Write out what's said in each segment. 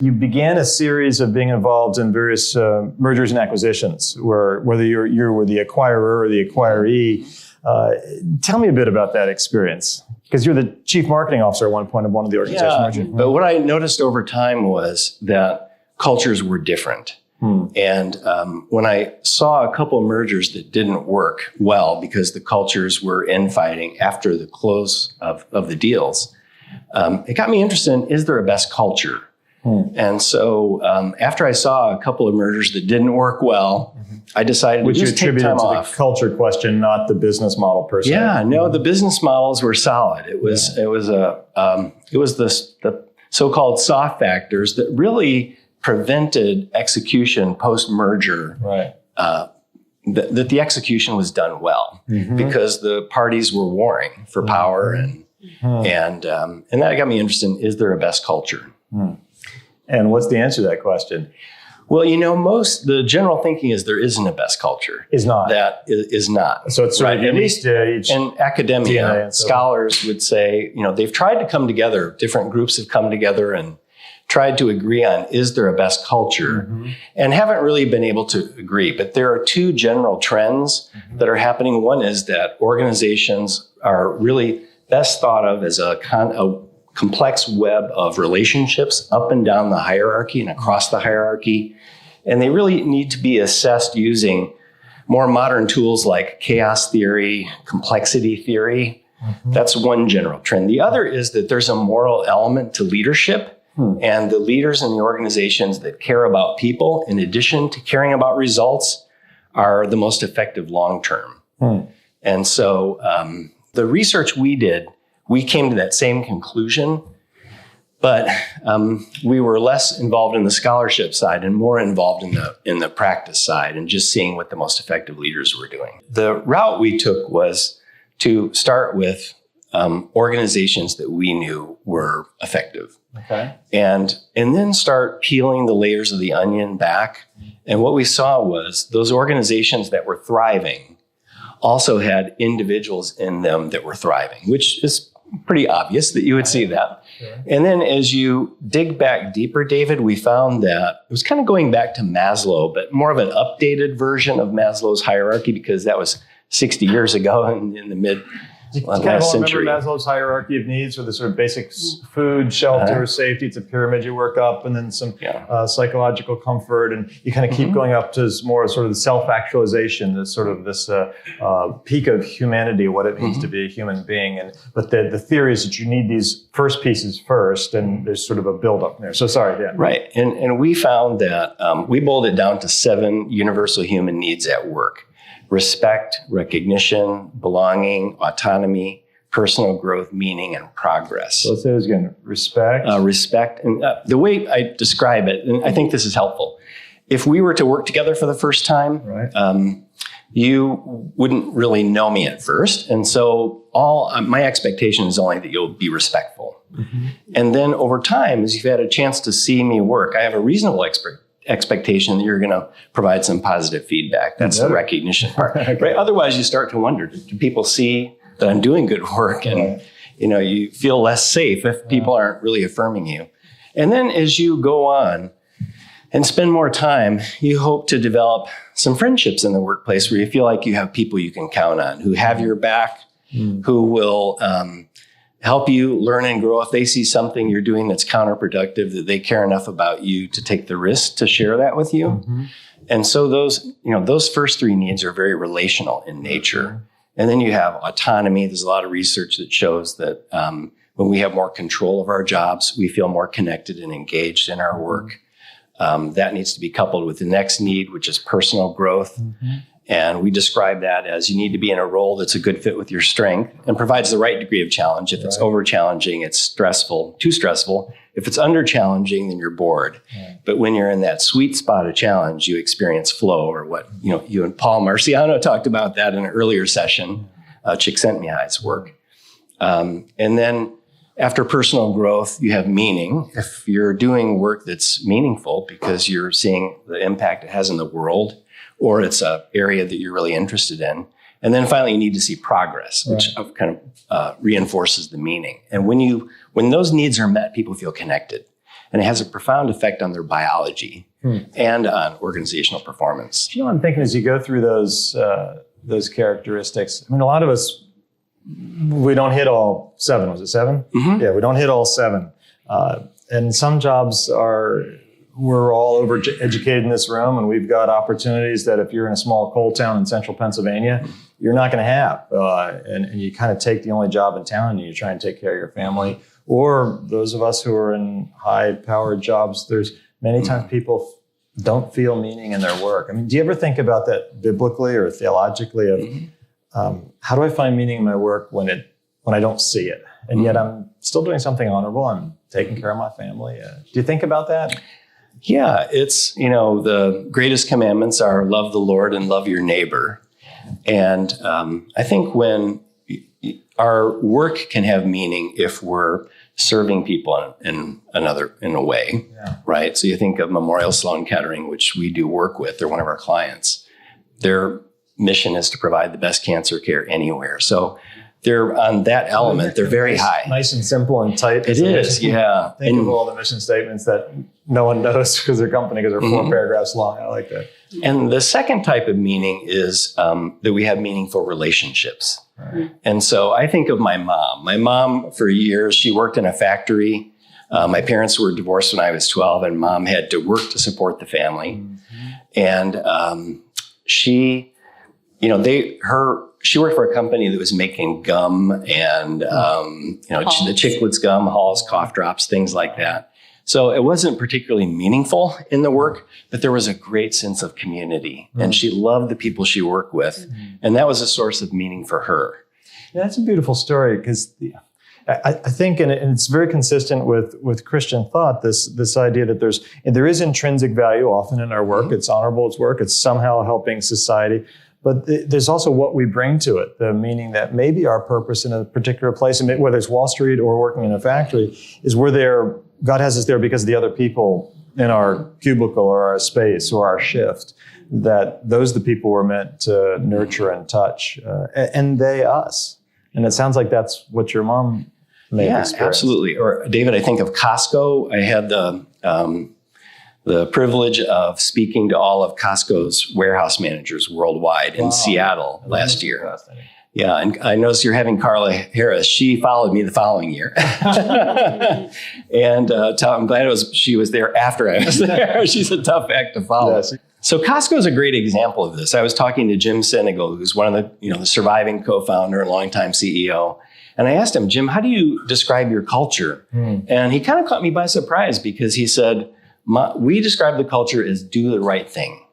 You began a series of being involved in various mergers and acquisitions, where whether you were the acquirer or the acquiree. Tell me a bit about that experience, because you're the chief marketing officer at one point of one of the organizations. Yeah, but what I noticed over time was that cultures were different. And when I saw a couple of mergers that didn't work well because the cultures were infighting after the close of the deals, it got me interested in, is there a best culture? And so after I saw a couple of mergers that didn't work well, I decided to just take time off. Which you attributed to the culture question, not the business model per se. Yeah, no, the business models were solid. It was the so-called soft factors that really prevented execution post-merger. Right. That the execution was done well because the parties were warring for power and that got me interested in, is there a best culture? And what's the answer to that question? Well, the general thinking is there isn't a best culture. Is not. That is not. So it's sort of at least in academia, scholars would say, they've tried to come together, different groups have come together and tried to agree on, is there a best culture? And haven't really been able to agree. But there are two general trends that are happening. One is that organizations are really best thought of as a complex web of relationships up and down the hierarchy and across the hierarchy. And they really need to be assessed using more modern tools like chaos theory, complexity theory. That's one general trend. The other is that there's a moral element to leadership. And the leaders in the organizations that care about people, in addition to caring about results, are the most effective long-term. And so the research we did, we came to that same conclusion, but we were less involved in the scholarship side and more involved in the practice side and just seeing what the most effective leaders were doing. The route we took was to start with organizations that we knew were effective. Okay. And then start peeling the layers of the onion back. And what we saw was those organizations that were thriving also had individuals in them that were thriving, which is pretty obvious that you would see that. Sure. And then as you dig back deeper, David, we found that it was kind of going back to Maslow, but more of an updated version of Maslow's hierarchy, because that was 60 years ago in the mid last century. Remember Maslow's hierarchy of needs, or the sort of basic food, shelter, safety? It's a pyramid you work up, and then some psychological comfort, and you kind of keep going up to more sort of the self-actualization, this sort of this peak of humanity, what it means to be a human being. But the theory is that you need these first pieces first, and there's sort of a build-up there. So sorry, Dan. Right, and we found that we boiled it down to 7 universal human needs at work. Respect, recognition, belonging, autonomy, personal growth, meaning, and progress. So let's say this again. Respect. Respect. And the way I describe it, and I think this is helpful, if we were to work together for the first time, you wouldn't really know me at first. And so my expectation is only that you'll be respectful. And then over time, as you've had a chance to see me work, I have a reasonable expectation that you're going to provide some positive feedback. That's the recognition part. Right? Otherwise, you start to wonder, do people see that I'm doing good work? And you feel less safe if people aren't really affirming you. And then as you go on and spend more time, you hope to develop some friendships in the workplace where you feel like you have people you can count on, who have your back, who will help you learn and grow. If they see something you're doing that's counterproductive, that they care enough about you to take the risk to share that with you. And so those first 3 needs are very relational in nature. And then you have autonomy. There's a lot of research that shows that when we have more control of our jobs, we feel more connected and engaged in our work. That needs to be coupled with the next need, which is personal growth. And we describe that as you need to be in a role that's a good fit with your strength and provides the right degree of challenge. If it's over challenging, it's stressful, too stressful. If it's under challenging, then you're bored. But when you're in that sweet spot of challenge, you experience flow, or what you and Paul Marciano talked about that in an earlier session, Csikszentmihalyi's work. And then after personal growth, you have meaning. If you're doing work that's meaningful because you're seeing the impact it has in the world, or it's an area that you're really interested in. And then finally, you need to see progress, which kind of reinforces the meaning. And when those needs are met, people feel connected. and it has a profound effect on their biology and on organizational performance. You know, I'm thinking as you go through those characteristics, I mean, a lot of us, we don't hit all 7. Was it 7? Mm-hmm. Yeah, we don't hit all 7. And some jobs we're all over-educated in this room, and we've got opportunities that if you're in a small coal town in central Pennsylvania, you're not going to have. And you kind of take the only job in town and you try and take care of your family. Or those of us who are in high-powered jobs, there's many times people don't feel meaning in their work. I mean, do you ever think about that biblically or theologically of how do I find meaning in my work when I don't see it? And yet I'm still doing something honorable. I'm taking care of my family. Do you think about that? Yeah, it's, the greatest commandments are love the Lord and love your neighbor. And I think when our work can have meaning if we're serving people in a way, right? So you think of Memorial Sloan Kettering, which we do work with. They're one of our clients. Their mission is to provide the best cancer care anywhere. So they're on that element. They're very high. Nice and simple and tight. It is, yeah. Think of all the mission statements that no one knows because they're company, because they're 4 paragraphs long. I like that. And the second type of meaning is that we have meaningful relationships. Right. And so I think of my mom. My mom, for years, she worked in a factory. My parents were divorced when I was 12, and mom had to work to support the family. And she worked for a company that was making gum and, the Chiclets gum, Halls, cough drops, things like that. So it wasn't particularly meaningful in the work, but there was a great sense of community. And she loved the people she worked with. And that was a source of meaning for her. Yeah, that's a beautiful story because I think, and it's very consistent with Christian thought, this idea that there is intrinsic value often in our work. It's honorable, it's work, it's somehow helping society. But there's also what we bring to it, the meaning that maybe our purpose in a particular place, and whether it's Wall Street or working in a factory, is we're there, God has us there because of the other people in our cubicle or our space or our shift, that those are the people we're meant to nurture and touch, and they us. And it sounds like that's what your mom may have experienced. Absolutely. Or David, I think of Costco. I had the privilege of speaking to all of Costco's warehouse managers worldwide in Seattle last year. Yeah, and I noticed you're having Carla Harris. She followed me the following year. And I'm glad she was there after I was there. She's a tough act to follow. Yes. So Costco is a great example of this. I was talking to Jim Senegal, who's one of the surviving co-founder and longtime CEO. And I asked him, Jim, how do you describe your culture? And he kind of caught me by surprise because he said, we describe the culture as do the right thing.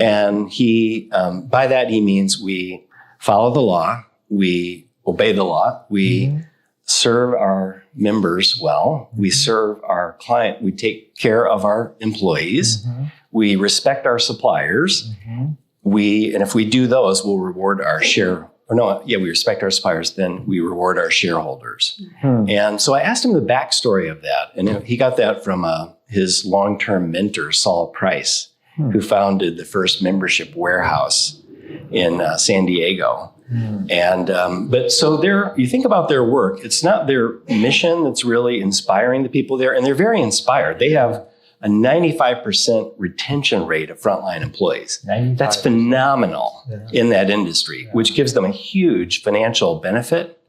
And he, by that, he means we follow the law, we obey the law, we serve our members well, we serve our client, we take care of our employees, we respect our suppliers, and if we do those, we'll reward our we respect our suppliers, then we reward our shareholders. And so I asked him the backstory of that, and he got that from his long-term mentor, Saul Price, who founded the first membership warehouse in San Diego. And but so you think about their work, it's not their mission that's really inspiring the people there, and they're very inspired. They have a 95% retention rate of frontline employees. 95%. That's phenomenal in that industry, which gives them a huge financial benefit.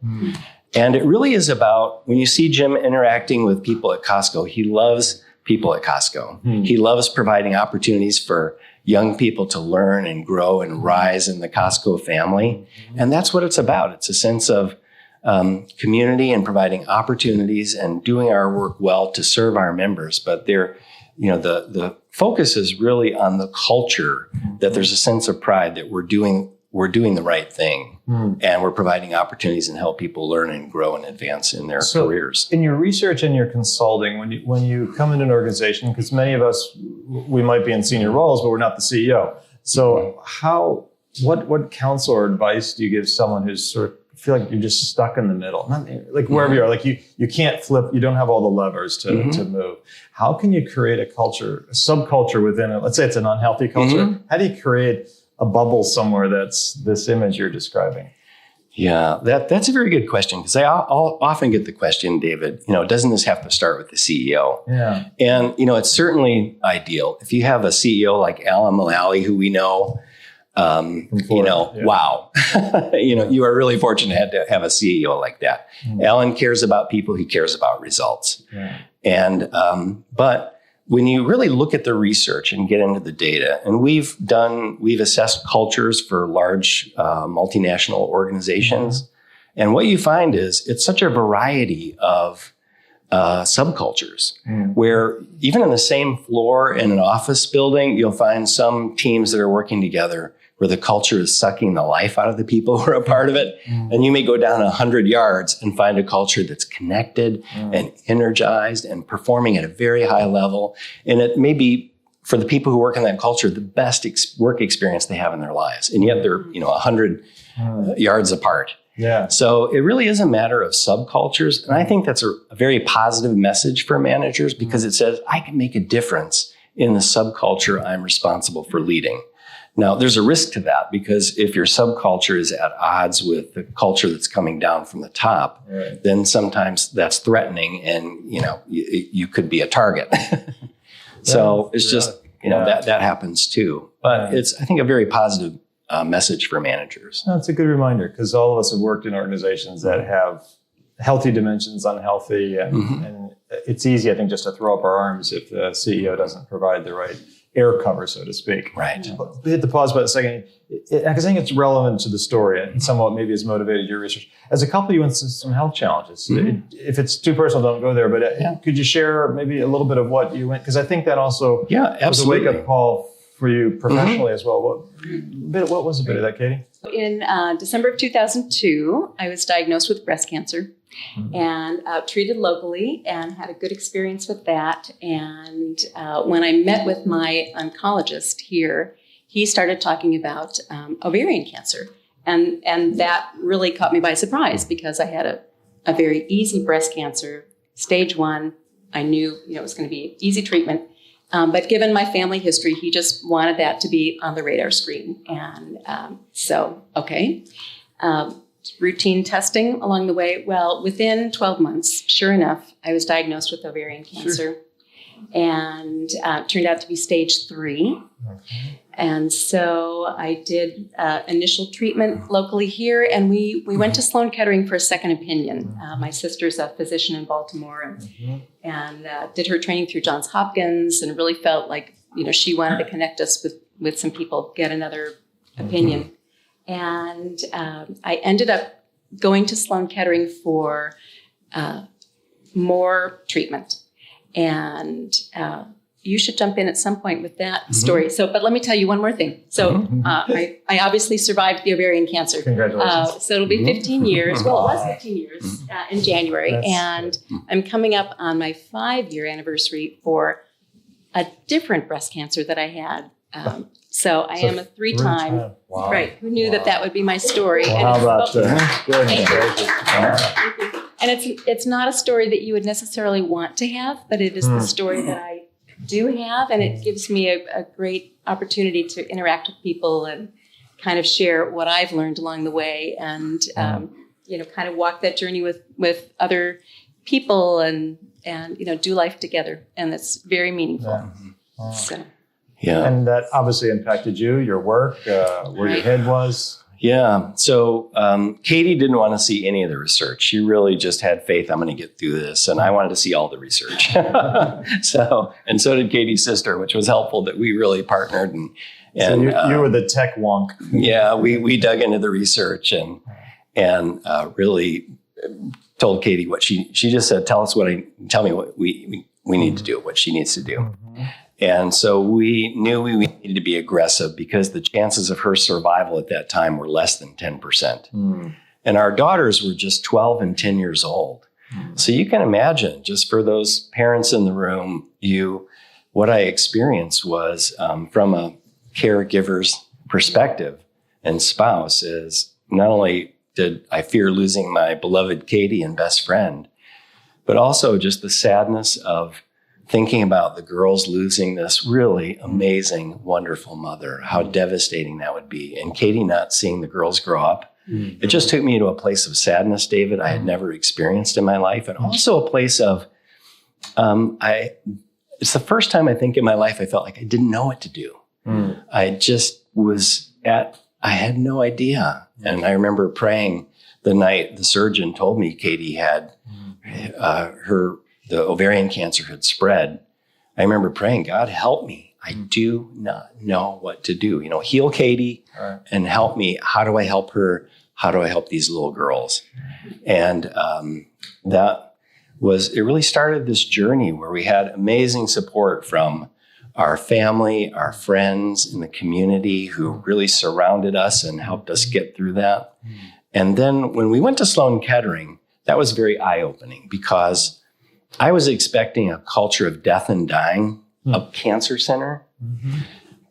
And it really is about, when you see Jim interacting with people at Costco, he loves people at Costco. He loves providing opportunities for young people to learn and grow and rise in the Costco family. And that's what it's about. It's a sense of community and providing opportunities and doing our work well to serve our members. But the focus is really on the culture, that there's a sense of pride that we're doing the right thing, and we're providing opportunities and help people learn and grow and advance in their careers. In your research and your consulting, when you come into an organization, because many of us, we might be in senior roles, but we're not the CEO. So what counsel or advice do you give someone who's sort of feel like you're just stuck in the middle, like wherever you are, like you can't flip, you don't have all the levers to move. How can you create a culture, a subculture within it? Let's say it's an unhealthy culture. How do you create a bubble somewhere that's this image you're describing? Yeah, that's a very good question, because I'll often get the question, David, doesn't this have to start with the CEO? Yeah. And, it's certainly ideal. If you have a CEO like Alan Mullally, who we know, wow, you are really fortunate to have a CEO like that. Mm-hmm. Alan cares about people. He cares about results. Yeah. And, but when you really look at the research and get into the data, and we've assessed cultures for large multinational organizations. Mm-hmm. And what you find is it's such a variety of subcultures, where even in the same floor in an office building, you'll find some teams that are working together where the culture is sucking the life out of the people who are a part of it. And you may go down 100 yards and find a culture that's connected and energized and performing at a very high level. And it may be, for the people who work in that culture, the best work experience they have in their lives. And yet they're 100 yards apart. Yeah. So it really is a matter of subcultures. And I think that's a very positive message for managers, because it says, I can make a difference in the subculture I'm responsible for leading. Now, there's a risk to that, because if your subculture is at odds with the culture that's coming down from the top, right, then sometimes that's threatening, and you could be a target. So it's just that happens too. But it's, I think, a very positive message for managers. That's a good reminder, because all of us have worked in organizations that have healthy dimensions, unhealthy, and it's easy, I think, just to throw up our arms if the CEO doesn't provide the right air cover, so to speak. Right. Hit the pause button a second. I think it's relevant to the story and somewhat maybe has motivated your research. As a couple, you went through some health challenges. If it's too personal, don't go there. But could you share maybe a little bit of what you went? Because I think that also was a wake-up call for you professionally as well. What was a bit of that, Katie? In December of 2002, I was diagnosed with breast cancer. And treated locally, and had a good experience with that. And when I met with my oncologist here, he started talking about ovarian cancer. And that really caught me by surprise, because I had a very easy breast cancer, stage 1. I knew it was going to be easy treatment. But given my family history, he just wanted that to be on the radar screen. And routine testing along the way. Well, within 12 months, sure enough, I was diagnosed with ovarian cancer, and turned out to be stage 3. Okay. And so I did initial treatment locally here, and we went to Sloan Kettering for a second opinion. My sister's a physician in Baltimore, and did her training through Johns Hopkins, and really felt like she wanted to connect us with some people, get another opinion. And I ended up going to Sloan Kettering for more treatment. And you should jump in at some point with that story. But let me tell you one more thing. So I obviously survived the ovarian cancer. Congratulations. So it'll be 15 years. Well, it was 15 years in January. And I'm coming up on my 5-year anniversary for a different breast cancer that I had. So I am a 3-time. Wow. Right. Who knew that would be my story? Well, how about that? And it's not a story that you would necessarily want to have, but it is the story that I do have, and it gives me a great opportunity to interact with people and kind of share what I've learned along the way, and kind of walk that journey with other people, and do life together, and it's very meaningful. Yeah. Wow. So. Yeah. And that obviously impacted you, your work, where your head was. Yeah. So Katie didn't want to see any of the research. She really just had faith, I'm going to get through this. And I wanted to see all the research. So did Katie's sister, which was helpful that we really partnered. And so you were the tech wonk. Yeah. We dug into the research and really told Katie what she just said, tell me what we need to do, what she needs to do. Mm-hmm. And so we knew we needed to be aggressive, because the chances of her survival at that time were less than 10%. And our daughters were just 12 and 10 years old. So you can imagine, just for those parents in the room, what I experienced was from a caregiver's perspective and spouse, is not only did I fear losing my beloved Katie and best friend, but also just the sadness of thinking about the girls losing this really amazing, wonderful mother, how devastating that would be. And Katie not seeing the girls grow up It just took me to a place of sadness, David, I had never experienced in my life. And also a place of, it's the first time I think in my life I felt like I didn't know what to do. I just I had no idea. And I remember praying the night the surgeon told me Katie had the ovarian cancer had spread. I remember praying, God, help me. I do not know what to do. Heal Katie and help me. How do I help her? How do I help these little girls? And it really started this journey where we had amazing support from our family, our friends in the community who really surrounded us and helped us get through that. And then when we went to Sloan Kettering, that was very eye-opening because I was expecting a culture of death and dying, a cancer center.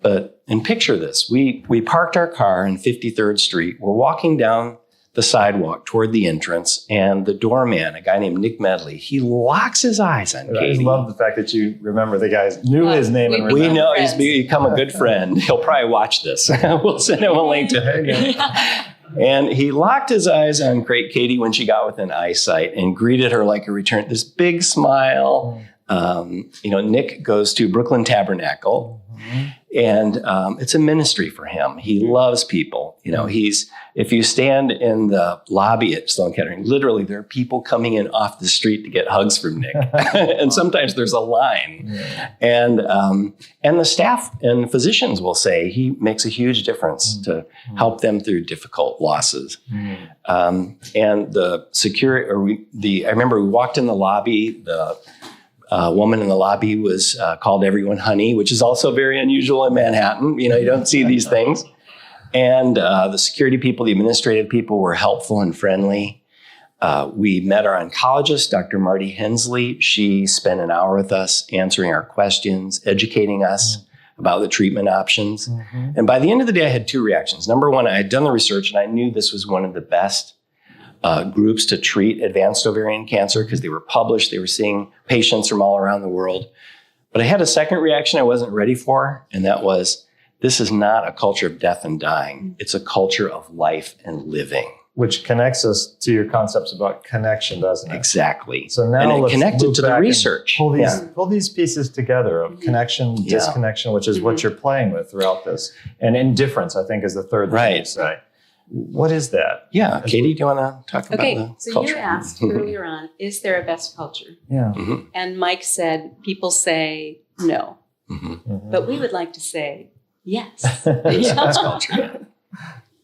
And picture this, we parked our car on 53rd Street. We're walking down the sidewalk toward the entrance, and the doorman, a guy named Nick Medley, he locks his eyes on Katie. I love the fact that you remember the guy, knew his name. We know he's become a good friend. He'll probably watch this. We'll send him a link to it. And he locked his eyes on great Katie when she got within eyesight and greeted her like a return, this big smile. Nick goes to Brooklyn Tabernacle, and it's a ministry for him. He loves people. If you stand in the lobby at Sloan Kettering, literally there are people coming in off the street to get hugs from Nick, and sometimes there's a line. And the staff and physicians will say he makes a huge difference to help them through difficult losses. And the security, I remember we walked in the lobby. The woman in the lobby was called everyone honey, which is also very unusual in Manhattan. You don't see these things. And the security people, the administrative people were helpful and friendly. We met our oncologist, Dr. Marty Hensley. She spent an hour with us answering our questions, educating us about the treatment options. And by the end of the day, I had two reactions. Number one, I had done the research and I knew this was one of the best groups to treat advanced ovarian cancer because they were published. They were seeing patients from all around the world. But I had a second reaction I wasn't ready for, and that was, this is not a culture of death and dying. It's a culture of life and living. Which connects us to your concepts about connection, doesn't it? Exactly. So now let's connect it to the research. Pull these pieces together of connection, disconnection, which is what you're playing with throughout this. And indifference, I think, is the third thing you say. What is that? Yeah. Katie, do you want to talk about the so culture? you asked earlier on, is there a best culture? Yeah. And Mike said, people say no. But we would like to say yes. Best culture.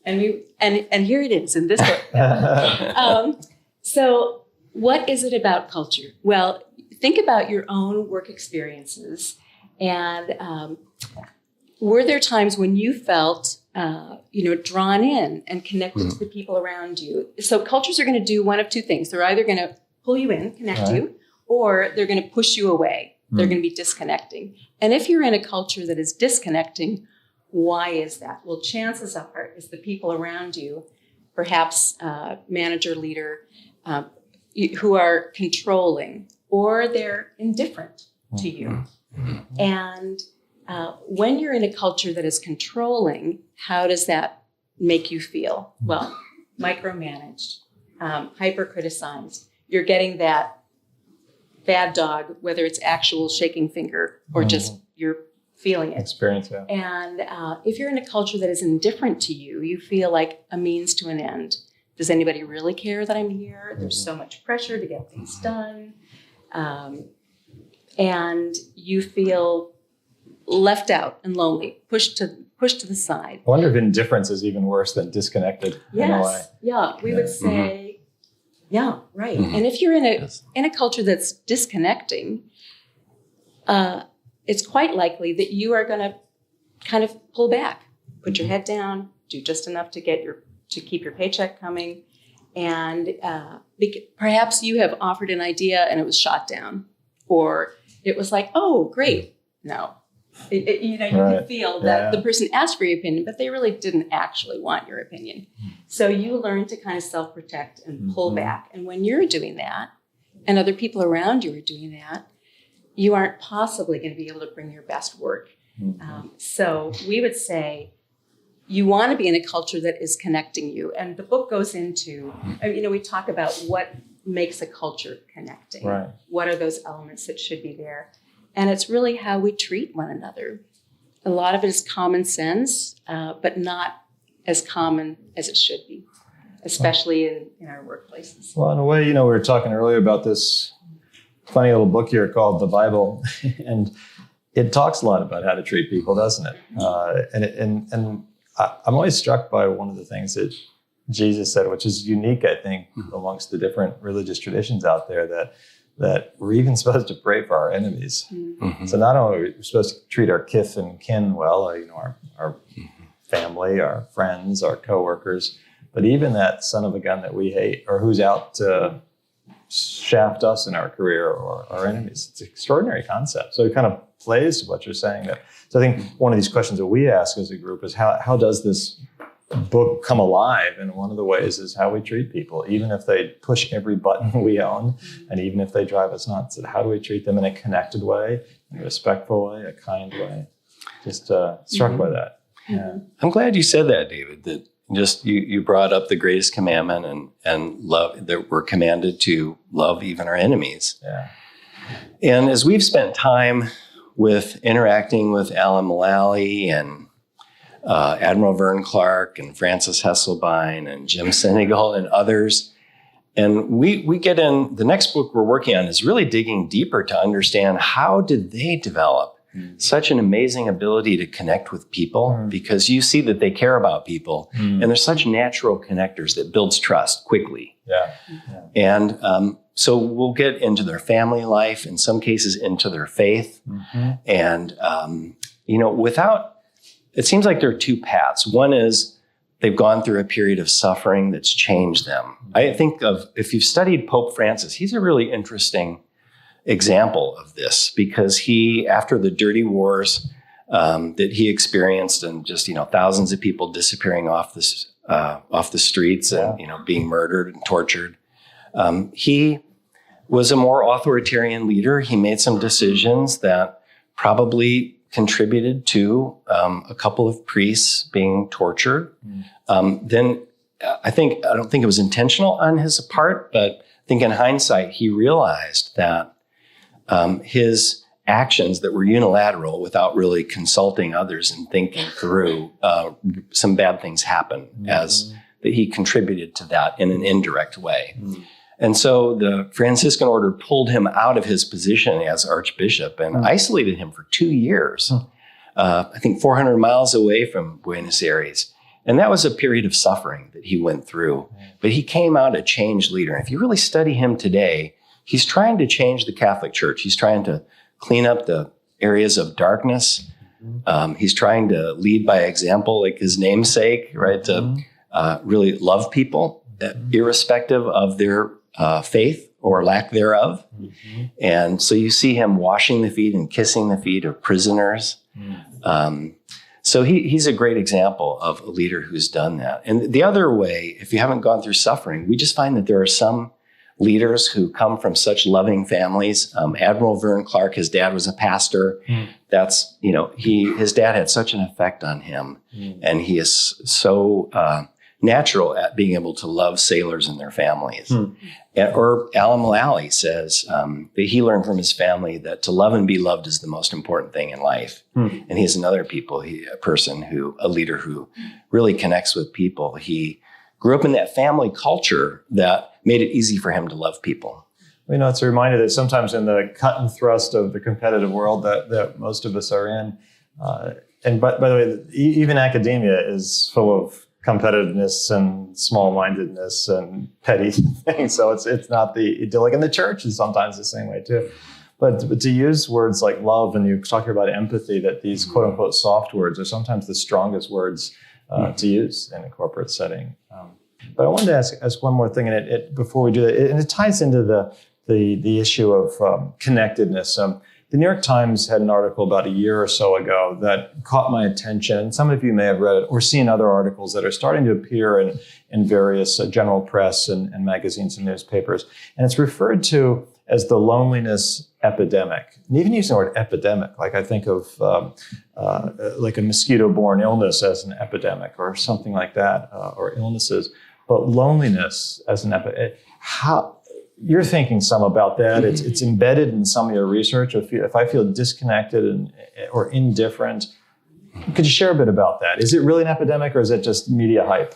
And here it is in this book. So what is it about culture? Well, think about your own work experiences. And were there times when you felt drawn in and connected to the people around you? So cultures are going to do one of two things. They're either going to pull you in, connect you, or they're going to push you away. They're going to be disconnecting. And if you're in a culture that is disconnecting, why is that? Well, chances are is the people around you, perhaps manager, leader, who are controlling, or they're indifferent to you. And when you're in a culture that is controlling, how does that make you feel? Well, micromanaged, hyper-criticized. You're getting that bad dog, whether it's actual shaking finger or just you're feeling it. Experience, yeah. And if you're in a culture that is indifferent to you, you feel like a means to an end. Does anybody really care that I'm here? There's so much pressure to get things done. And you feel left out and lonely, pushed to the side. I wonder if indifference is even worse than disconnected in a way. Yeah, we would say, yeah, right. And if you're in a culture that's disconnecting, it's quite likely that you are going to kind of pull back, put your head down, do just enough to keep your paycheck coming, and perhaps you have offered an idea and it was shot down, or it was like, oh, great, no. You can feel that the person asked for your opinion, but they really didn't actually want your opinion. So you learn to kind of self-protect and pull back. And when you're doing that, and other people around you are doing that, you aren't possibly going to be able to bring your best work. So we would say you want to be in a culture that is connecting you. And the book goes into, we talk about what makes a culture connecting. Right. What are those elements that should be there? And it's really how we treat one another. A lot of it is common sense, but not as common as it should be, especially in our workplaces. Well, in a way, we were talking earlier about this funny little book here called The Bible, and it talks a lot about how to treat people, doesn't it? And I'm always struck by one of the things that Jesus said, which is unique, I think, amongst the different religious traditions out there, that we're even supposed to pray for our enemies. Mm-hmm. So not only are we supposed to treat our kith and kin well, our family, our friends, our coworkers, but even that son of a gun that we hate or who's out to shaft us in our career or our enemies. It's an extraordinary concept. So it kind of plays to what you're saying. So I think one of these questions that we ask as a group is how does this book come alive? And one of the ways is how we treat people, even if they push every button we own, and even if they drive us nuts. How do we treat them in a connected way, in a respectful way, a kind way? Just struck by that. Yeah. I'm glad you said that, David, that just you brought up the greatest commandment and love, that we're commanded to love even our enemies. Yeah. And as we've spent time with interacting with Alan Mullally and Admiral Vern Clark and Francis Hesselbein and Jim Sinegal and others, and we get in, the next book we're working on is really digging deeper to understand how did they develop such an amazing ability to connect with people, because you see that they care about people, and they're such natural connectors that builds trust quickly. Yeah. And so we'll get into their family life, in some cases into their faith. And, it seems like there are two paths. One is they've gone through a period of suffering that's changed them. I think if you've studied Pope Francis, he's a really interesting example of this, because he, after the dirty wars that he experienced, and just thousands of people disappearing off the streets and being murdered and tortured, he was a more authoritarian leader. He made some decisions that probably contributed to a couple of priests being tortured. Then I don't think it was intentional on his part, but I think in hindsight he realized that his actions that were unilateral, without really consulting others and thinking through, some bad things happened, as that he contributed to that in an indirect way. And so the Franciscan order pulled him out of his position as archbishop and isolated him for 2 years, I think 400 miles away from Buenos Aires. And that was a period of suffering that he went through. But he came out a changed leader. And if you really study him today, he's trying to change the Catholic Church. He's trying to clean up the areas of darkness. He's trying to lead by example, like his namesake, right? To really love people, irrespective of their faith or lack thereof. And so you see him washing the feet and kissing the feet of prisoners. So he's a great example of a leader who's done that. And the other way, if you haven't gone through suffering, we just find that there are some leaders who come from such loving families. Admiral Vern Clark, his dad was a pastor. That's, his dad had such an effect on him. And he is so natural at being able to love sailors and their families. Or Alan Mullally says that he learned from his family that to love and be loved is the most important thing in life. And he's another a leader who really connects with people. He grew up in that family culture that made it easy for him to love people. It's a reminder that sometimes in the cut and thrust of the competitive world that most of us are in, and by the way, even academia is full of competitiveness and small-mindedness and petty things. So it's not the idyllic. And the church is sometimes the same way too. But to use words like love, and you're talking about empathy, that these quote-unquote soft words are sometimes the strongest words to use in a corporate setting. But I wanted to ask one more thing, and it before we do that, and it ties into the issue of connectedness. The New York Times had an article about a year or so ago that caught my attention. Some of you may have read it or seen other articles that are starting to appear in various general press and magazines and newspapers. And it's referred to as the loneliness epidemic. And even using the word epidemic, like I think of like a mosquito-borne illness as an epidemic or something like that, or illnesses. But loneliness as an epidemic, how you're thinking some about that? It's embedded in some of your research. If I feel disconnected or indifferent, could you share a bit about that? Is it really an epidemic, or is it just media hype?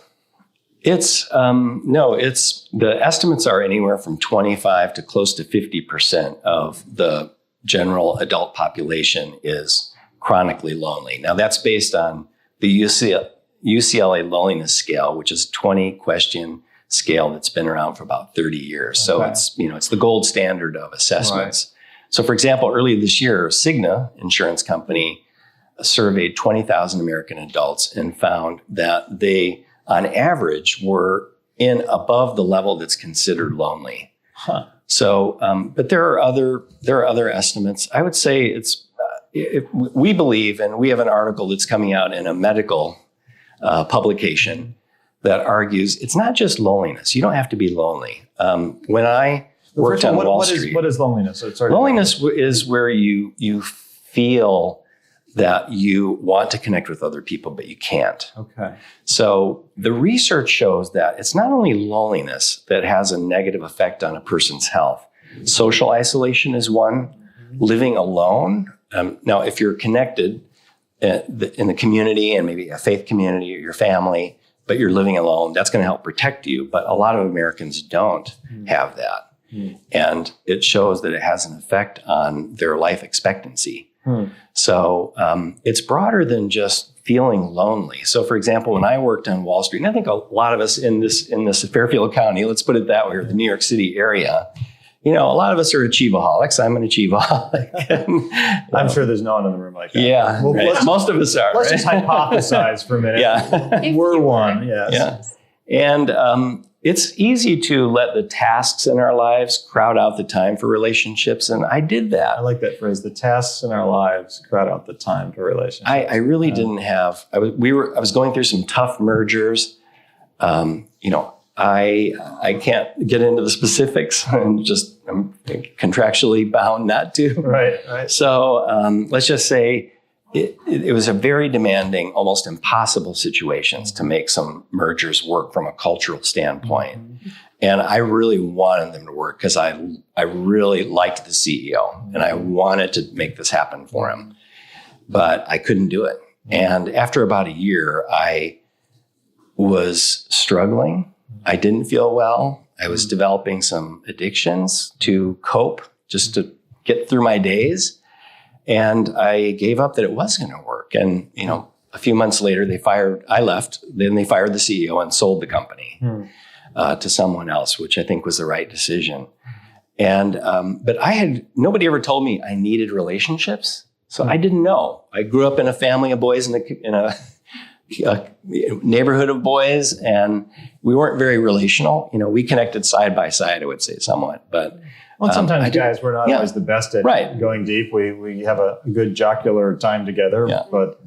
It's the estimates are anywhere from 25 to close to 50% of the general adult population is chronically lonely. Now that's based on the UCLA loneliness scale, which is a 20-question scale that's been around for about 30 years. So it's the gold standard of assessments. Right. So for example, earlier this year, Cigna insurance company surveyed 20,000 American adults and found that they, on average, were in above the level that's considered lonely. Huh. So, but there are other estimates. I would say we believe, and we have an article that's coming out in a medical publication that argues it's not just loneliness. You don't have to be lonely. When I worked on Wall Street, what is loneliness? Loneliness is where you feel that you want to connect with other people, but you can't. Okay. So the research shows that it's not only loneliness that has a negative effect on a person's health. Social isolation is one. Living alone. Now, if you're connected in the community and maybe a faith community or your family, but you're living alone, that's going to help protect you. But a lot of Americans don't have that. And it shows that it has an effect on their life expectancy. So it's broader than just feeling lonely. So, for example, when I worked on Wall Street, and I think a lot of us in this Fairfield County, let's put it that way, or the New York City area, a lot of us are achievaholics. I'm an achievaholic. I'm sure there's no one in the room like that. Yeah, well, right. Most of us are. Let's just hypothesize for a minute. Yeah, we're one. Yes. Yeah, and it's easy to let the tasks in our lives crowd out the time for relationships, and I did that. I like that phrase. The tasks in our lives crowd out the time for relationships. I really didn't have. I was going through some tough mergers. I can't get into the specifics. I'm contractually bound not to. Right. So let's just say it was a very demanding, almost impossible situations to make some mergers work from a cultural standpoint. And I really wanted them to work because I really liked the CEO and I wanted to make this happen for him, but I couldn't do it. And after about a year, I was struggling. I didn't feel well. I was developing some addictions to cope, just to get through my days. And I gave up that it was going to work. And, a few months later, I left, then they fired the CEO and sold the company to someone else, which I think was the right decision. And, but nobody ever told me I needed relationships. So I didn't know. I grew up in a family of boys in a neighborhood of boys, and we weren't very relational. We connected side by side, I would say, somewhat, but sometimes guys, we're not always the best at going deep. We have a good jocular time together, but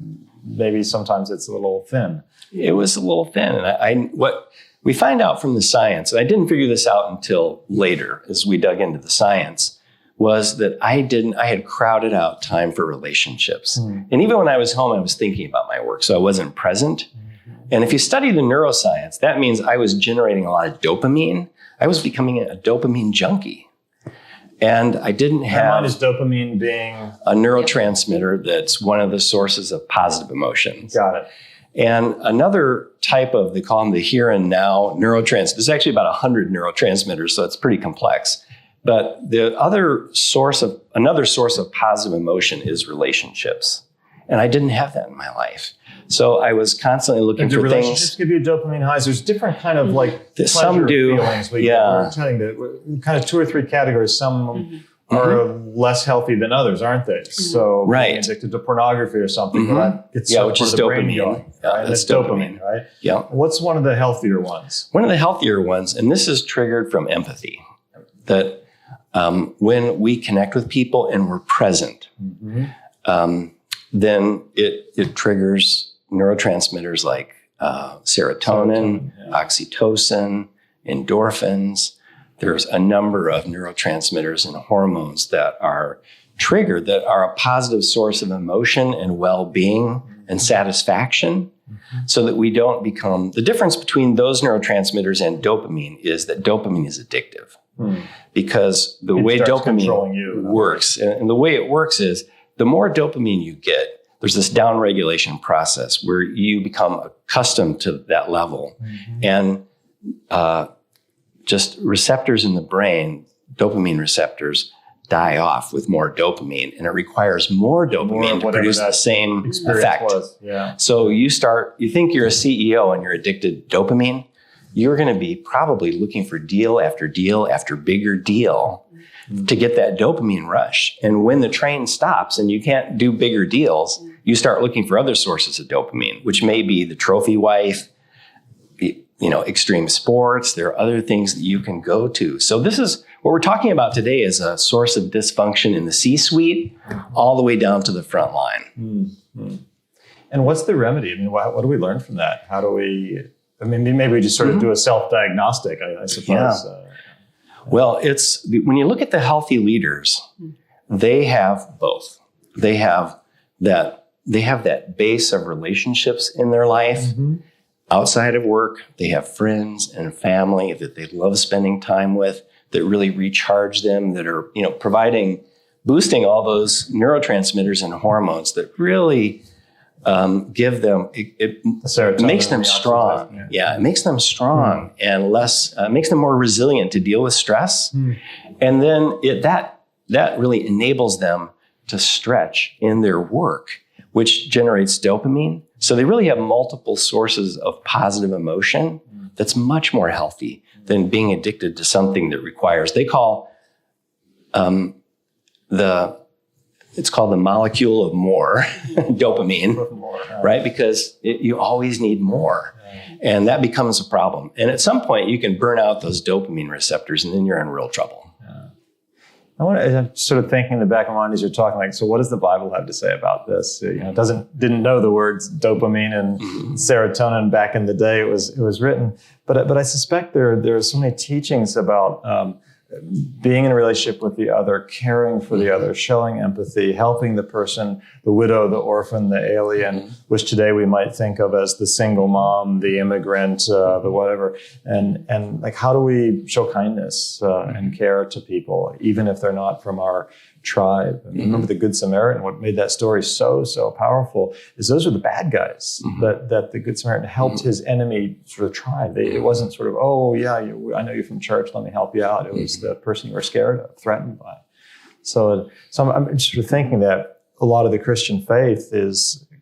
maybe sometimes it's a little thin. It was a little thin. And what we find out from the science, and I didn't figure this out until later as we dug into the science, was that I had crowded out time for relationships. And even when I was home, I was thinking about my work, so I wasn't present. And if you study the neuroscience, that means I was generating a lot of dopamine. I was becoming a dopamine junkie. And I didn't have... What is dopamine being? A neurotransmitter that's one of the sources of positive emotions. Got it. And another type of, they call them the here and now neurotransmitters. There's actually about 100 neurotransmitters, so it's pretty complex. But another source of positive emotion is relationships. And I didn't have that in my life. So I was constantly looking for relationships things. Give you dopamine highs? There's different kind of some do. Feelings. We're trying to kind of 2 or 3 categories. Some are less healthy than others, aren't they? So being addicted to pornography or something, that gets which is dopamine. That's dopamine, right? Yeah. What's one of the healthier ones? One of the healthier ones, and this is triggered from empathy, that when we connect with people and we're present, then it triggers neurotransmitters like serotonin, oxytocin, endorphins, there's a number of neurotransmitters and hormones that are triggered that are a positive source of emotion and well-being and satisfaction, so that we don't become, the difference between those neurotransmitters and dopamine is that dopamine is addictive. Because the way dopamine works, and the way it works is the more dopamine you get, there's this downregulation process where you become accustomed to that level. And just receptors in the brain, dopamine receptors, die off with more dopamine, and it requires more dopamine to produce the same effect. So you think you're a CEO and you're addicted to dopamine, you're going to be probably looking for deal after deal after bigger deal to get that dopamine rush. And when the train stops and you can't do bigger deals, you start looking for other sources of dopamine, which may be the trophy wife, extreme sports. There are other things that you can go to. So this is what we're talking about today, is a source of dysfunction in the C-suite all the way down to the front line. And what's the remedy? I mean, what do we learn from that? How do we, maybe we just sort of do a self-diagnostic, I suppose. Well, when you look at the healthy leaders, they have both. They have that base of relationships in their life. Outside of work, they have friends and family that they love spending time with, that really recharge them, that are, boosting all those neurotransmitters and hormones that really give them, it makes them strong. It makes them strong and makes them more resilient to deal with stress. And then that really enables them to stretch in their work, which generates dopamine. So they really have multiple sources of positive emotion that's much more healthy than being addicted to something that requires, they call it's called the molecule of more dopamine, right? Because you always need more. And that becomes a problem. And at some point you can burn out those dopamine receptors, and then you're in real trouble. I'm sort of thinking in the back of my mind as you're talking, so what does the Bible have to say about this? Didn't know the words dopamine and serotonin back in the day it was written, but I suspect there are so many teachings about being in a relationship with the other, caring for the other, showing empathy, helping the person, the widow, the orphan, the alien, which today we might think of as the single mom, the immigrant, the whatever. And how do we show kindness and care to people, even if they're not from our tribe? And remember the Good Samaritan, what made that story so powerful is those are the bad guys that the Good Samaritan helped his enemy sort of tribe. It wasn't sort of, I know you're from church, let me help you out. It was the person you were scared of, threatened by. So I'm sort of thinking that a lot of the Christian faith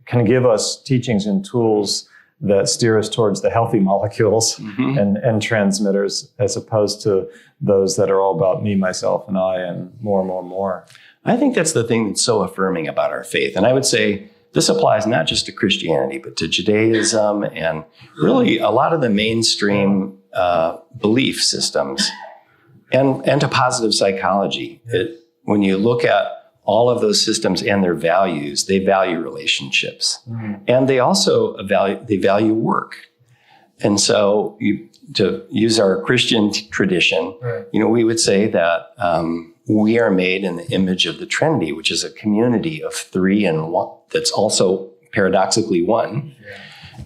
can give us teachings and tools that steer us towards the healthy molecules and transmitters, as opposed to those that are all about me, myself, and I, and more. I think that's the thing that's so affirming about our faith. And I would say this applies not just to Christianity, but to Judaism and really a lot of the mainstream belief systems and to positive psychology. When you look at all of those systems and their values, they value relationships. And they also value work. And so to use our Christian tradition, we would say that we are made in the image of the Trinity, which is a community of three and one that's also paradoxically one.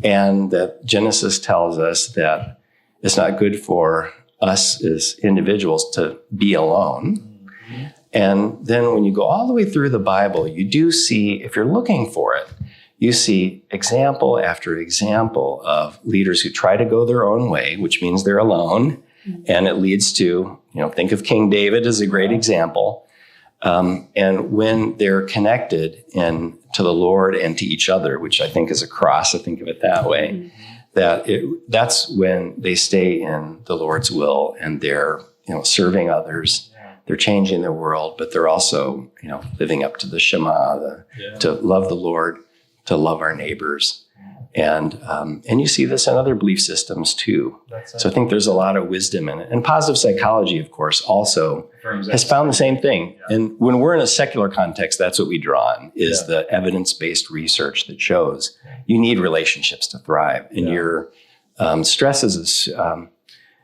And that Genesis tells us that it's not good for us as individuals to be alone. And then when you go all the way through the Bible, you do see, if you're looking for it, you see example after example of leaders who try to go their own way, which means they're alone. And it leads to, think of King David as a great example. And when they're connected to the Lord and to each other, which I think is a cross, I think of it that way, that's when they stay in the Lord's will and they're, serving others. They're changing the world, but they're also, living up to the Shema, to love the Lord, to love our neighbors. And you see this in other belief systems too. So I think there's a lot of wisdom in it. And positive psychology, of course, also has found the same thing. And when we're in a secular context, that's what we draw on, is the evidence-based research that shows you need relationships to thrive. And your stress is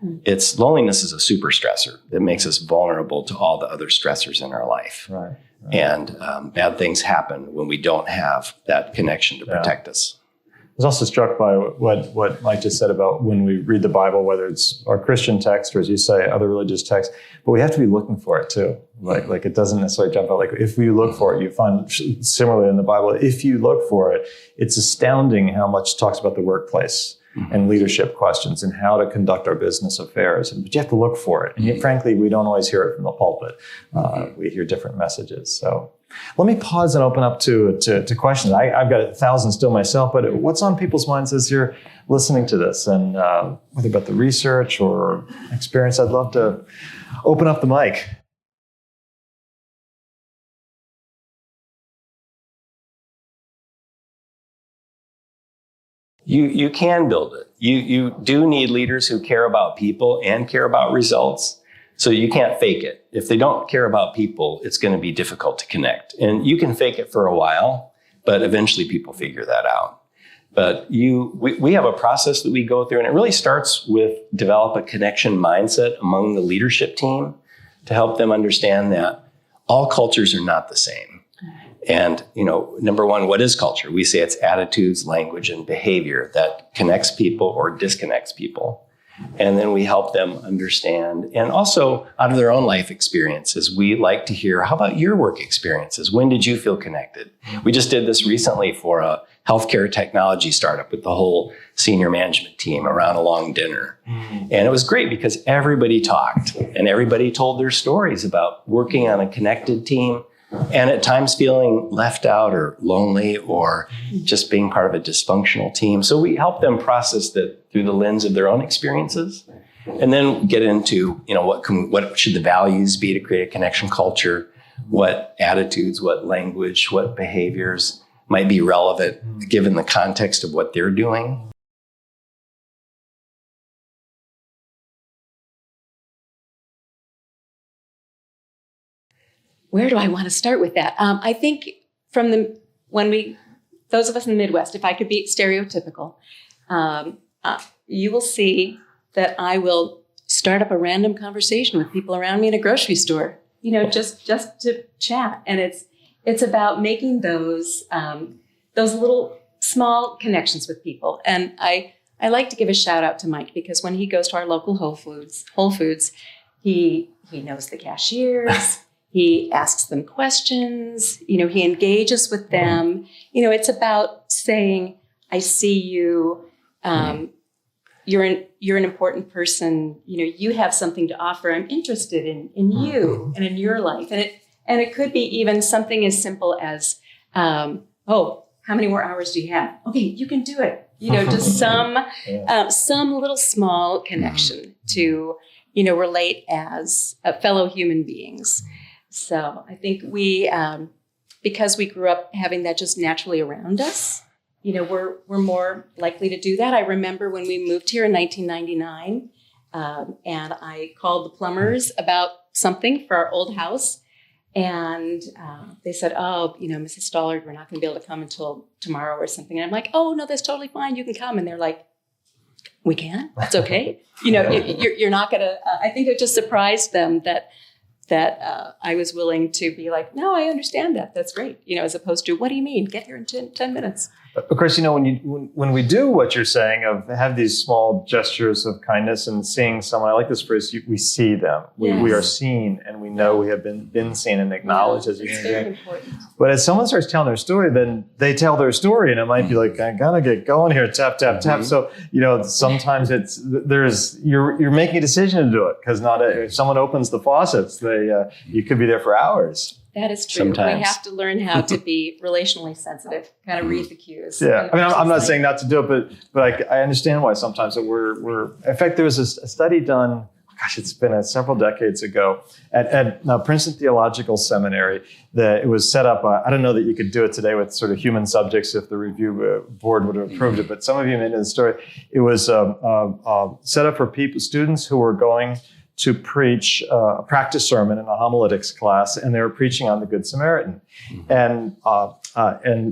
Loneliness is a super stressor that makes us vulnerable to all the other stressors in our life. Right. And bad things happen when we don't have that connection to protect us. I was also struck by what Mike just said about when we read the Bible, whether it's our Christian text or, as you say, other religious texts, but we have to be looking for it too. Like it doesn't necessarily jump out. Like if we look for it, you find similarly in the Bible, if you look for it, it's astounding how much it talks about the workplace and leadership questions and how to conduct our business affairs. But you have to look for it. And yet, frankly, we don't always hear it from the pulpit. We hear different messages. So let me pause and open up to questions. I've got 1,000 still myself, but what's on people's minds as you're listening to this? And whether about the research or experience, I'd love to open up the mic. You can build it. You do need leaders who care about people and care about results. So you can't fake it. If they don't care about people, it's going to be difficult to connect. And you can fake it for a while, but eventually people figure that out. But we have a process that we go through, and it really starts with develop a connection mindset among the leadership team to help them understand that all cultures are not the same. And, number one, what is culture? We say it's attitudes, language, and behavior that connects people or disconnects people. And then we help them understand, and also out of their own life experiences, we like to hear, how about your work experiences? When did you feel connected? We just did this recently for a healthcare technology startup with the whole senior management team around a long dinner. And it was great because everybody talked and everybody told their stories about working on a connected team, and at times feeling left out or lonely or just being part of a dysfunctional team. So we help them process that through the lens of their own experiences, and then get into, what should the values be to create a connection culture? What attitudes, what language, what behaviors might be relevant given the context of what they're doing? Where do I want to start with that? I think those of us in the Midwest, if I could be stereotypical, you will see that I will start up a random conversation with people around me in a grocery store, just to chat. And it's about making those little small connections with people. And I like to give a shout out to Mike, because when he goes to our local Whole Foods, he knows the cashiers. He asks them questions, he engages with them. It's about saying, I see you, you're an important person, you have something to offer. I'm interested in you and in your life. And it could be even something as simple as, how many more hours do you have? Okay, you can do it. Just some little small connection to, relate as fellow human beings. So I think we, because we grew up having that just naturally around us, we're more likely to do that. I remember when we moved here in 1999, and I called the plumbers about something for our old house. And they said, Mrs. Stallard, we're not going to be able to come until tomorrow or something. And I'm like, oh, no, that's totally fine. You can come. And they're like, we can? That's okay. You're not going to, I think it just surprised them that I was willing to be like, no, I understand that. That's great. As opposed to, what do you mean? Get here in 10 minutes. Of course, when we do what you're saying of have these small gestures of kindness and seeing someone, I like this phrase, we see them. We are seen, and we know we have been seen and acknowledged as it's very important. But as someone starts telling their story, then they tell their story, and it might be like, I gotta get going here, tap, tap, tap. So, sometimes you're making a decision to do it, because if someone opens the faucets, you could be there for hours. That is true. Sometimes. We have to learn how to be relationally sensitive, kind of read the cues. Yeah, I'm not saying not to do it, but I understand why sometimes that we're. In fact, there was a study done. Gosh, it's been several decades ago at Princeton Theological Seminary. That it was set up. I don't know that you could do it today with sort of human subjects if the review board would have approved it. But some of you may know the story. It was set up for students who were going to preach a practice sermon in a homiletics class, and they were preaching on the Good Samaritan. And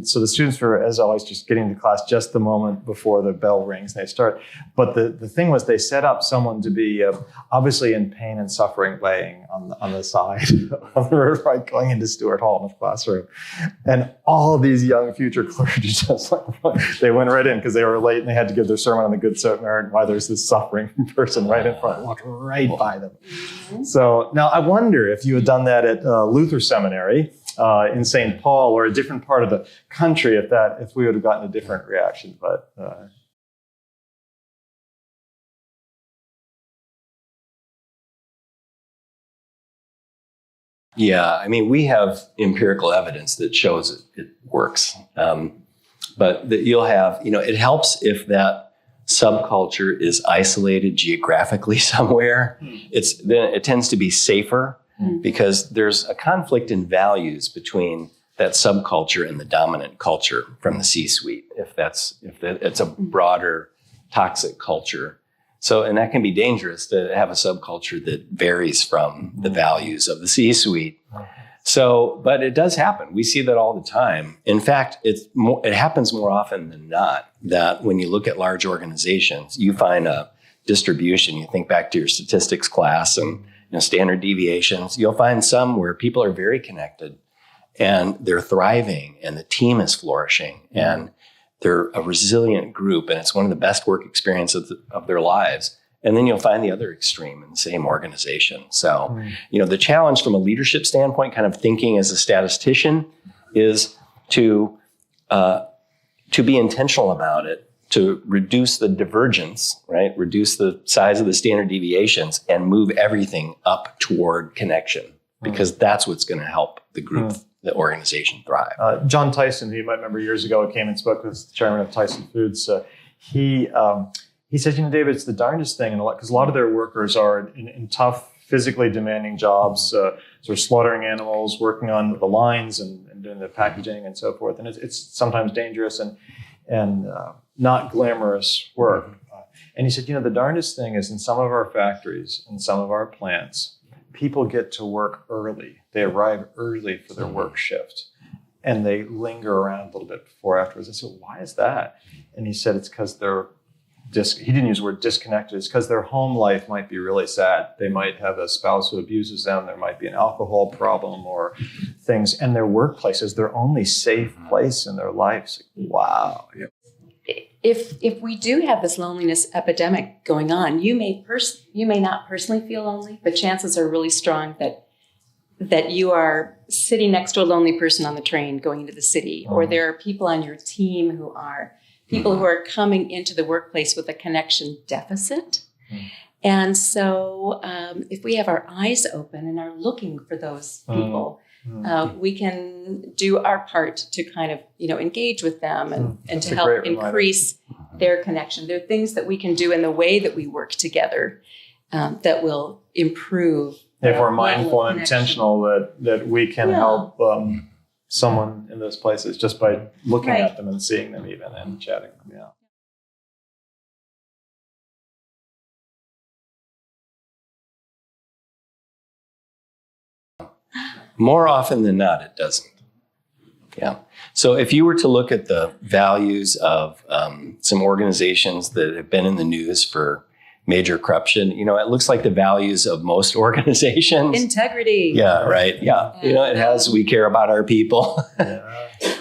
so the students were, as always, just getting to class just the moment before the bell rings and they start. But the thing was, they set up someone to be obviously in pain and suffering, laying on the side of the road, right, going into Stuart Hall in the classroom. And all of these young future clergy just they went right in because they were late and they had to give their sermon on the Good Samaritan while there's this suffering person right in front, walked right by them. So now I wonder if you had done that at Luther Seminary in St. Paul or a different part of the country, if we would have gotten a different reaction. But yeah, I mean, we have empirical evidence that shows it works. But that you'll have, it helps if that subculture is isolated geographically somewhere. It tends to be safer because there's a conflict in values between that subculture and the dominant culture from the C-suite. If it's a broader toxic culture. So, and that can be dangerous to have a subculture that varies from the values of the C-suite. So, but it does happen. We see that all the time. In fact, it happens more often than not that when you look at large organizations, you find a distribution. You think back to your statistics class and standard deviations. You'll find some where people are very connected and they're thriving and the team is flourishing and they're a resilient group and it's one of the best work experiences of their lives. And then you'll find the other extreme in the same organization. So, the challenge from a leadership standpoint, kind of thinking as a statistician, is to be intentional about it, to reduce the divergence, right? Reduce the size of the standard deviations and move everything up toward connection, because that's what's going to help the group, the organization thrive. John Tyson, who you might remember years ago, came and spoke with the chairman of Tyson Foods. He says, David, it's the darndest thing, because a lot of their workers are in tough, physically demanding jobs, sort of slaughtering animals, working on the lines and doing the packaging and so forth. And it's sometimes dangerous and not glamorous work. And he said, the darndest thing is in some of our factories and some of our plants, people get to work early. They arrive early for their work shift. And they linger around a little bit before afterwards. I said, why is that? And he said, it's because he didn't use the word disconnected. It's because their home life might be really sad. They might have a spouse who abuses them. There might be an alcohol problem or things. And their workplace is their only safe place in their lives. Wow. Yeah. If we do have this loneliness epidemic going on, you may not personally feel lonely, but chances are really strong that you are sitting next to a lonely person on the train going into the city, or there are people on your team who are people who are coming into the workplace with a connection deficit. And so if we have our eyes open and are looking for those people, we can do our part to kind of, engage with them and to help increase their connection. There are things that we can do in the way that we work together that will improve. If we're mindful and intentional that we can help someone in those places just by looking at them and seeing them even and chatting with them. More often than not, it doesn't. Yeah. So if you were to look at the values of some organizations that have been in the news for major corruption, it looks like the values of most organizations. Integrity. Yeah, right. Yeah. It has, we care about our people.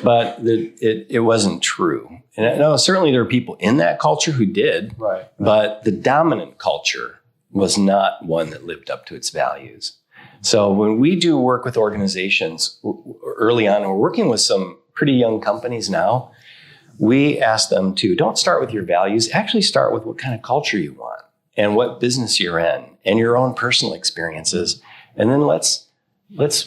But it wasn't true. And no, certainly there are people in that culture who did. Right. But the dominant culture was not one that lived up to its values. So when we do work with organizations early on, and we're working with some pretty young companies now, we ask them to don't start with your values, actually start with what kind of culture you want and what business you're in and your own personal experiences. And then let's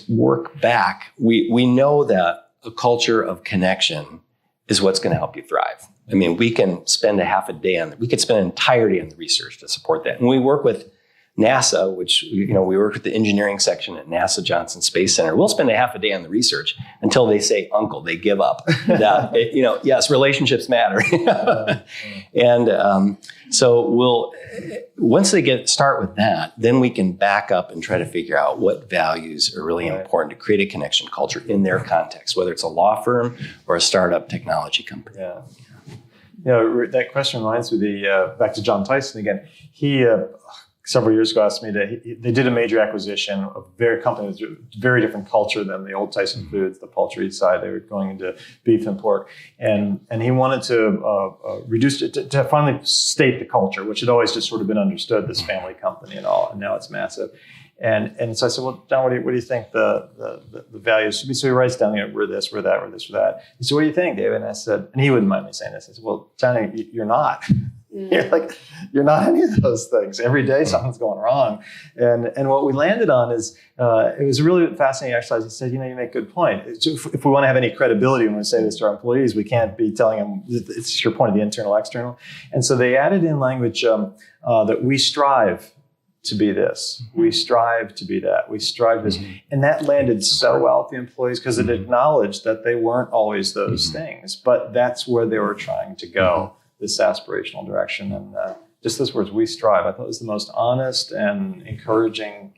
work back. We know that a culture of connection is what's going to help you thrive. I mean, we can spend we could spend an entire day on the research to support that. And we work with NASA, which, we work with the engineering section at NASA Johnson Space Center. We'll spend a half a day on the research until they say, uncle, they give up. That, yes, relationships matter. And so once they start with that, then we can back up and try to figure out what values are really important to create a connection culture in their context, whether it's a law firm or a startup technology company. Yeah. That question reminds me back to John Tyson again. He several years ago asked me they did a major acquisition of a company with a very different culture than the old Tyson Foods, the poultry side. They were going into beef and pork, and he wanted to reduce it to finally state the culture, which had always just sort of been understood, this family company and all, and now it's massive. And so I said, well, John, what do you think the values should be? So he writes down, we're this, we're that, we're this, we're that. He said, what do you think, David? And I said, and he wouldn't mind me saying this. I said, well, John, you're not. You're not any of those things. Every day something's going wrong. And what we landed on is, it was a really fascinating exercise. He said, you make a good point. If we want to have any credibility when we say this to our employees, we can't be telling them, it's your point of the internal, external. And so they added in language that we strive to be this. We strive to be that. We strive this. And that landed so well with the employees because it acknowledged that they weren't always those things, but that's where they were trying to go, this aspirational direction. And just those words, we strive, I thought was the most honest and encouraging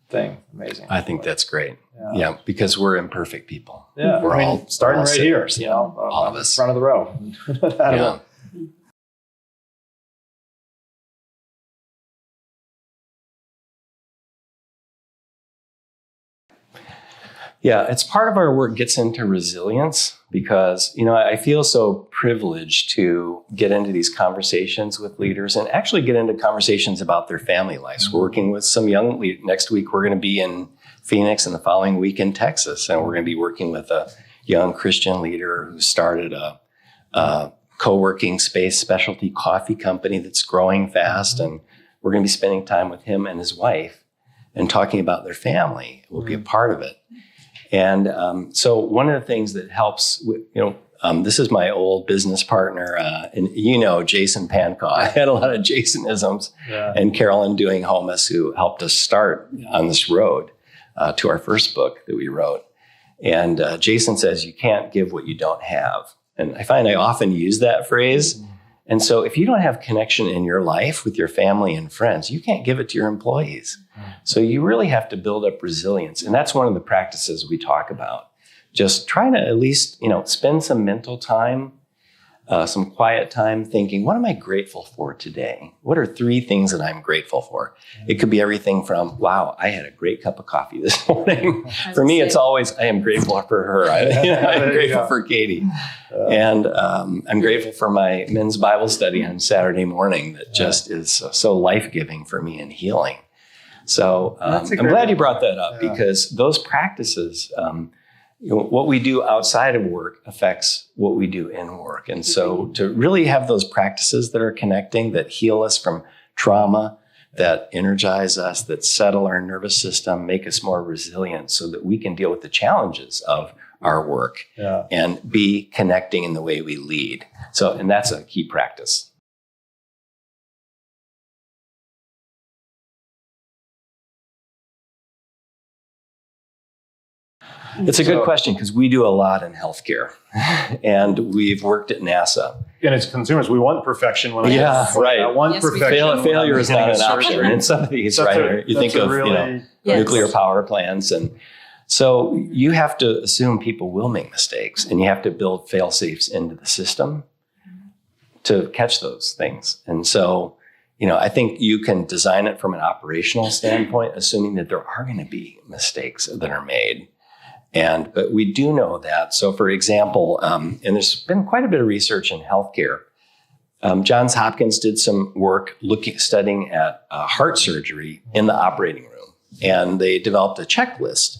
thing. Amazing. I think that's great. Yeah, because we're imperfect people. Yeah. We're all starting right here, all of us. Front of the row. Yeah. Yeah, it's part of our work gets into resilience because, I feel so privileged to get into these conversations with leaders and actually get into conversations about their family lives. We're working with some young leaders. Next week, we're going to be in Phoenix and the following week in Texas. And we're going to be working with a young Christian leader who started a co-working space specialty coffee company that's growing fast. And we're going to be spending time with him and his wife and talking about their family. We'll be a part of it. And so one of the things that helps, this is my old business partner, and Jason Pankow. I had a lot of Jasonisms, and Carolyn Doing Homus, who helped us start on this road to our first book that we wrote. And Jason says, you can't give what you don't have. And I find I often use that phrase. And so if you don't have connection in your life with your family and friends, you can't give it to your employees. So you really have to build up resilience. And that's one of the practices we talk about. Just try to at least, spend some mental time, some quiet time thinking, what am I grateful for today? What are 3 things that I'm grateful for? It could be everything from, wow, I had a great cup of coffee this morning. For me, it's always, I am grateful for her. I'm grateful for Katie. And I'm grateful for my men's Bible study on Saturday morning that just is so life-giving for me and healing. So I'm glad you brought that up because those practices, what we do outside of work affects what we do in work. And so to really have those practices that are connecting, that heal us from trauma, that energize us, that settle our nervous system, make us more resilient so that we can deal with the challenges of our work and be connecting in the way we lead. So, and that's a key practice. It's a good question because we do a lot in healthcare and we've worked at NASA. And as consumers, we want perfection. Right. I want perfection. Failure is not an option. And some of these, you think of nuclear power plants. And so you have to assume people will make mistakes and you have to build fail-safes into the system to catch those things. And so, I think you can design it from an operational standpoint, assuming that there are going to be mistakes that are made. But we do know that. So, for example, and there's been quite a bit of research in healthcare. Johns Hopkins did some work studying at heart surgery in the operating room, and they developed a checklist.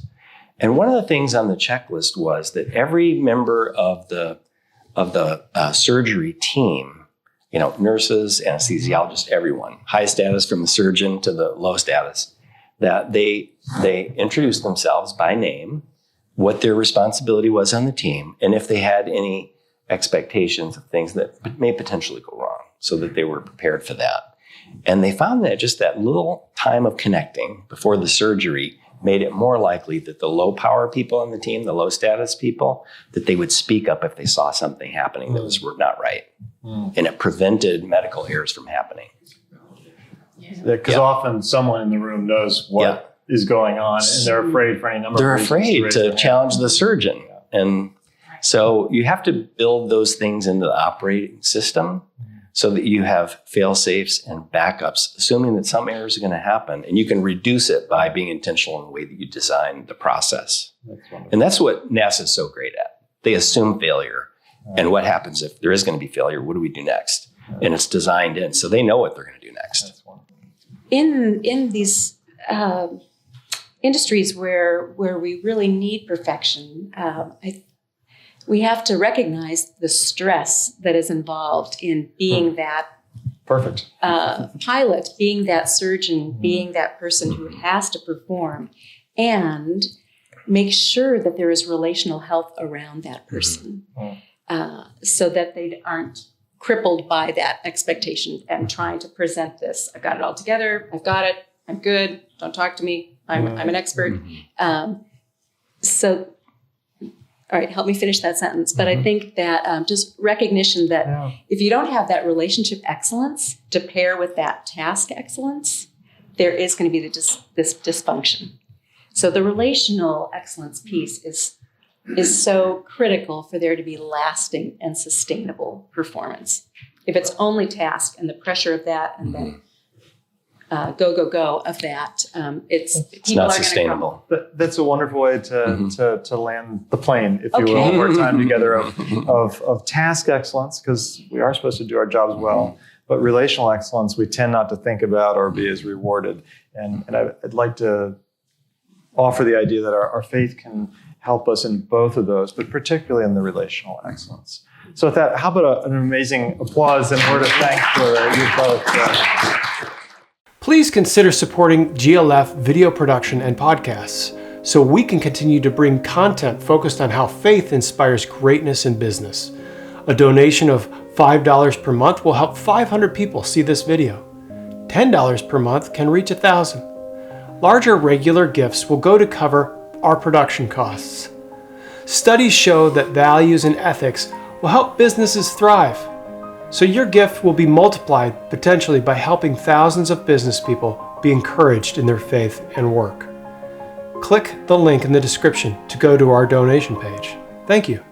And one of the things on the checklist was that every member of the surgery team, nurses, anesthesiologists, everyone, high status from the surgeon to the low status, that they introduced themselves by name, what their responsibility was on the team, and if they had any expectations of things that may potentially go wrong, so that they were prepared for that. And they found that just that little time of connecting before the surgery made it more likely that the low power people on the team, the low status people, that they would speak up if they saw something happening that was not right. And it prevented medical errors from happening. Because often someone in the room knows what is going on, and they're afraid for any number They're of reasons. They're afraid to challenge the surgeon. And so you have to build those things into the operating system so that you have fail-safes and backups, assuming that some errors are going to happen, and you can reduce it by being intentional in the way that you design the process. And that's what NASA is so great at. They assume failure. And what happens if there is going to be failure? What do we do next? And it's designed in, so they know what they're going to do next. In these industries where we really need perfection, we have to recognize the stress that is involved in being that perfect pilot, being that surgeon, being that person who has to perform, and make sure that there is relational health around that person, so that they aren't crippled by that expectation and trying to present this. I've got it all together. I've got it. I'm good. Don't talk to me. I'm an expert. So, all right, help me finish that sentence. But I think that just recognition that if you don't have that relationship excellence to pair with that task excellence, there is going to be this dysfunction. So the relational excellence piece is so critical for there to be lasting and sustainable performance. If it's only task and the pressure of that and then go of that, it's not sustainable. That's a wonderful way to land the plane, if you will, of our time together of task excellence, because we are supposed to do our jobs well, but relational excellence we tend not to think about or be as rewarded. And I'd like to offer the idea that our faith can help us in both of those, but particularly in the relational excellence. So with that, how about an amazing applause and word of thanks for you both. Please consider supporting GLF video production and podcasts so we can continue to bring content focused on how faith inspires greatness in business. A donation of $5 per month will help 500 people see this video. $10 per month can reach 1,000. Larger regular gifts will go to cover our production costs. Studies show that values and ethics will help businesses thrive. So your gift will be multiplied potentially by helping thousands of business people be encouraged in their faith and work. Click the link in the description to go to our donation page. Thank you.